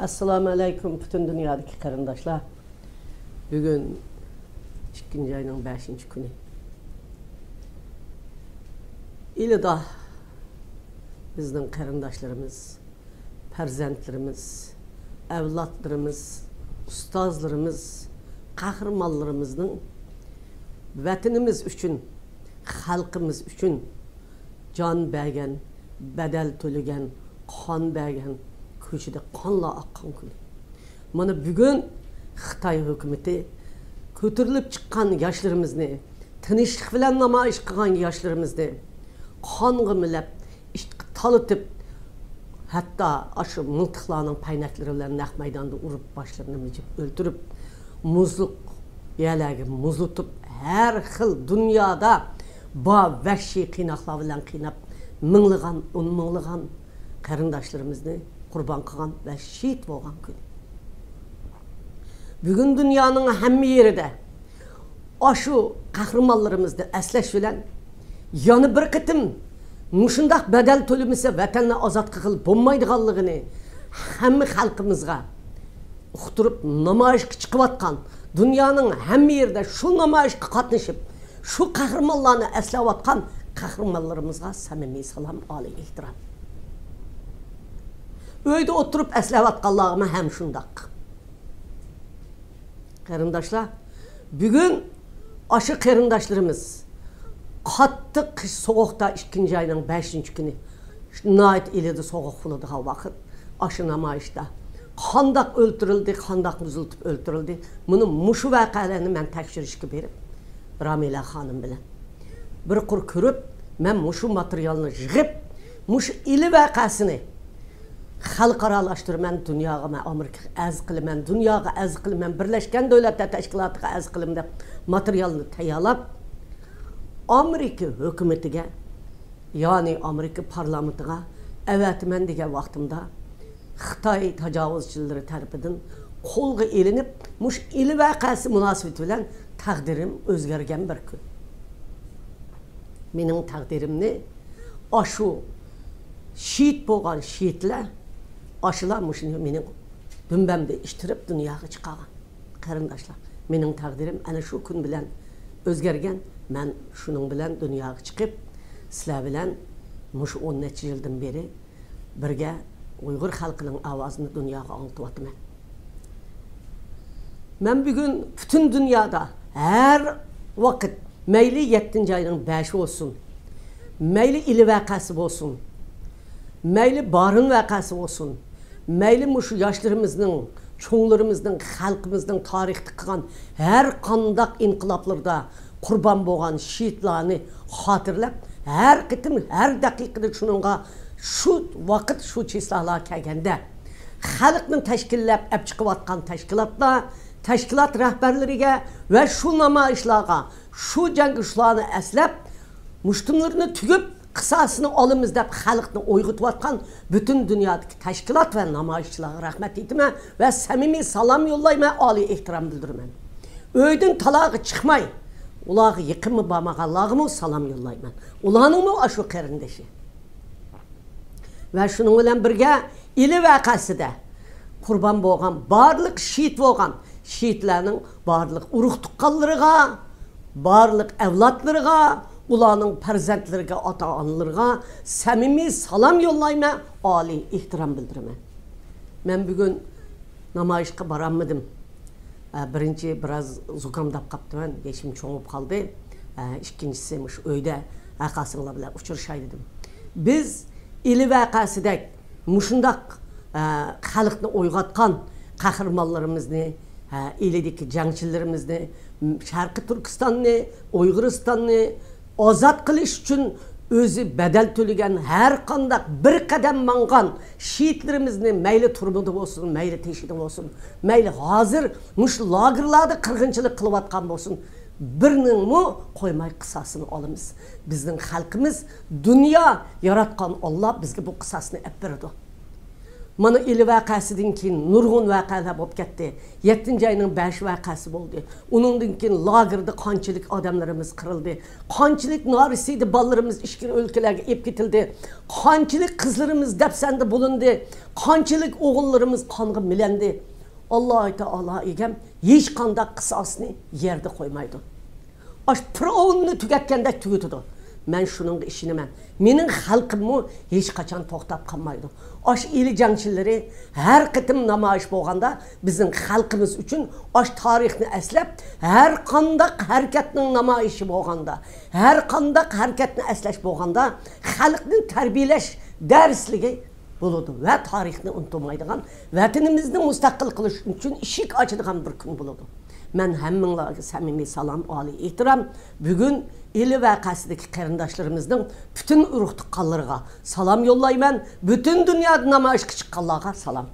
Assalamu alaikum bütün dünyadaki karındaşlar. Bugün 2. ayının 5. günü. İlida bizden karındaşlarımız, perzentlerimiz, evlatlarımız, ustazlarımız, kahramanlarımızın vatanımız üçün, halkımız üçün can bergen, bedel tölegen, kan bergen, köşede kanla akkan kül. Mana bugün Xitay hükümeti kötürülüp çıkan yaşlarımızı, tinçlik bilen namayış kılgan yaşlarımızı kanğı milep, işte talıtıp hatta aşı mıltıklarının paynakları bilen nak meydanda urup başlarını mecip öldürüp muzluk yerlerge muzlutup her xil dünyada ba vəhşi qıynaqlar bilen qıynap mınlıgan, unmınlıgan qarındaşlarımızı kurban kılgan ve şehit bolgan gün. Bugün dünyanın hemmi yerinde aşı kahramanlarımızı esleş bilen yanı bir kıtım muşundaq bedel tölümüse vatanına azat kılıp bulmaydıqanlığını hemmi halkımızga uqturup namayış çıkıvatkan dünyanın hemmi yerinde şu namayış katlaşıp şu kahramanlarını eslevatkan kahramanlarımızga samimi salam, ali ihtiram. Öyde oturup eslevatkanlığıma hem şundak. Karındaşlar, bugün aşı karındaşlarımız katı kış soğukta 2. ayının 5. günü nait ilidi soğuk buludu ha vakit aşı namayışta. Kandak öldürüldü, kandak müzültüp öldürüldü. Bunun muşu vakalarını ben tekşirişki berip Ramila Hanım bilen. Bir kur körüp, ben muşu materyalını jığıp, muşu ili vakasını xalqaralaştırman dünyaga men Amerika az qiliman, dünyaga az qiliman, Birleşken Devletler Teşkilatıga az qilim deb materialni tayyorlab Amerika hükümetiga, yani Amerika parlamentiga avatman degan vaqtimda Xitoy tajovuzchilari tarafidan qo'lga elinib, mush ili vaqasi munosabati bilan taqdirim o'zgargan bir kun. Mening taqdirimni ashu şehit bo'lgan şehitlar aşılar muşunu benim dümbemde iştirip dünyaya çıkan karındaşlar. Benim takdirim ana şu gün bilen özgergen, ben şunun bilen dünyaya çıkıp sizler bilen muş 10 neçe yıldan beri birge Uygur halkının avazını dünyaya anlatıvadım. Ben bugün bütün dünyada her vakit meyli 7. ayının 5 olsun, meyli ili vakası olsun, meyli barın vakası olsun, meyli şu yaşlarımızın, çoğunlarımızın, halkımızın tarihte kılan her kandak inkılaplarda kurban boğan şehitlerini hatırlap, her kıtım, her dakikada şununla şu vakit şu çislalar kelgende halkın teşkillap, ep çıkıvatkan teşkilatla, teşkilat rehberleriyle ve şu namayışlarga, şu cengişlerini eslep, muştumlarını tügüp, kısasını alımız dep halkını oygutvatkan bütün dünyadaki teşkilat ve namayışçılara rahmet etme ve samimi salam yollayma, ali ihtiram bildirmen. Öydün talağı çıkmay, ulağı yıkımı bağmağallağımı salam yollayman. Ulanın mı aşu kerindeşi. Ve şunun bilen birge ili vakası da kurban boğan, barlık şehit boğan, şehitlerinin barlık uruq tuqqallarıga, barlık evlatlarıga, ulanın perzentlerine, ata-analarına samimi salam yollayma, ali ihtiram bildirme. Ben bugün namayışqa baranmadım. Birinci biraz zukamdap kaptı ben, yeşim çoğup kaldı. İkincisi öyde akasınla bile uçurşay dedim. Biz ili vakasıdek muşundak halkını oygatkan kahramanlarımızı, ilideki jangchilarimizni, Sharqi Turkiston'ni, Uyg'uriston'ni azat qilish uchun o'zi bedel to'lagan her qandaq bir qadam mangan şehitlerimizni mayli turmida bo'lsin, mayli teshida bo'lsin, mayli hozir mush lagerlarda qirg'inchilik qilayotgan bo'lsin, birinin mu qo'ymay qisasini olamiz. Bizning xalqimiz, dünya yaratgan Allah bizga bu qisasini olib beradi. Mana ili vaqasidan keyin nurg'un vaqalar bo'lib ketdi. 7-oyning 5 vaqasi bo'ldi. Uningdan keyin lagerda qanchalik odamlarimiz qirildi. Qanchalik norisiydi bolalarimiz ishkir o'lkalarga olib ketildi. Qanchalik qizlarimiz dafsanda bo'lindi. Qanchalik o'g'illarimiz qonga milandi. Alloh taolo egam hech qanday qisosni yerda qo'ymaydi. Aş provni tugatganda tugutadi. Men shuningga ishinaman. Mening xalqimmi hech qachon to'xtab qolmaydi. Aş ili jangchilari har qitim namoyish bo'lganda bizning xalqimiz uchun aş tarixni eslab, har qanday harakatning namoyishi bo'lganda, har qanday harakatni eslash bo'lganda xalqni tarbiyalash darsligi bo'ladi va tarixni unutmaydigan, vatanimizni mustaqil qilish uchun eshik ochadigan bir kun bo'ladi. Men hammanglarga samimiy salom, oliy ehtirom. Bugun ili vaqasidagi qarindoshlarımızın bütün urug' tuqqanlarga salom yo'llayman. Bütün dunyoda namoyishga chiqqanlarga salom.